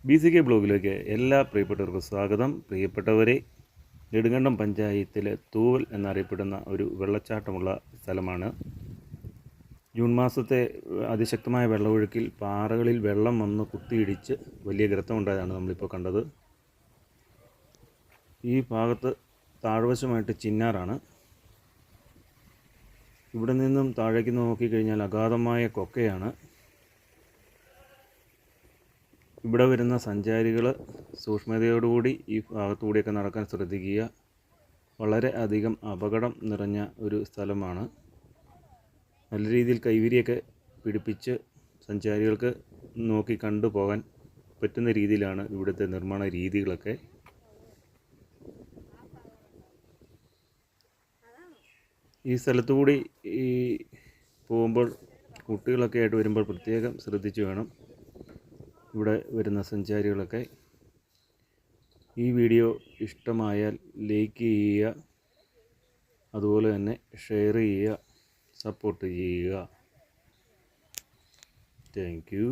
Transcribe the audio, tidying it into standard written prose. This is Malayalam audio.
BCK ബ്ലോഗിലേക്ക് എല്ലാ പ്രിയപ്പെട്ടവർക്കും സ്വാഗതം. പ്രിയപ്പെട്ടവരെ, നെടുങ്കണ്ടം പഞ്ചായത്തിലെ തൂവൽ എന്നറിയപ്പെടുന്ന ഒരു വെള്ളച്ചാട്ടമുള്ള സ്ഥലമാണ്. ജൂൺ മാസത്തെ അതിശക്തമായ വെള്ളമൊഴുക്കിൽ പാറകളിൽ വെള്ളം വന്ന് കുത്തിയിടിച്ച് വലിയ ഗർത്തമുണ്ടായതാണ് നമ്മളിപ്പോൾ കണ്ടത്. ഈ ഭാഗത്ത് താഴ്വശമായിട്ട് ചിന്നാറാണ്. ഇവിടെ നിന്നും താഴേക്ക് നോക്കിക്കഴിഞ്ഞാൽ അഗാധമായ കൊക്കയാണ്. ഇവിടെ വരുന്ന സഞ്ചാരികൾ സൂക്ഷ്മതയോടുകൂടി ഈ ഭാഗത്തുകൂടിയൊക്കെ നടക്കാൻ ശ്രദ്ധിക്കുക. വളരെ അധികം അപകടം നിറഞ്ഞ ഒരു സ്ഥലമാണ്. നല്ല രീതിയിൽ കൈവിരിയൊക്കെ പിടിപ്പിച്ച് സഞ്ചാരികൾക്ക് നോക്കി കണ്ടു പോകാൻ പറ്റുന്ന രീതിയിലാണ് ഇവിടുത്തെ നിർമ്മാണ രീതികളൊക്കെ. ഈ സ്ഥലത്തുകൂടി പോകുമ്പോൾ കുട്ടികളൊക്കെ ആയിട്ട് വരുമ്പോൾ പ്രത്യേകം ശ്രദ്ധിച്ചു വേണം ഇവിടെ വരുന്ന സഞ്ചാരികളൊക്കെ. ഈ വീഡിയോ ഇഷ്ടമായാൽ ലൈക്ക് ചെയ്യുക, അതുപോലെ തന്നെ ഷെയർ ചെയ്യുക, സപ്പോർട്ട് ചെയ്യുക. Thank you.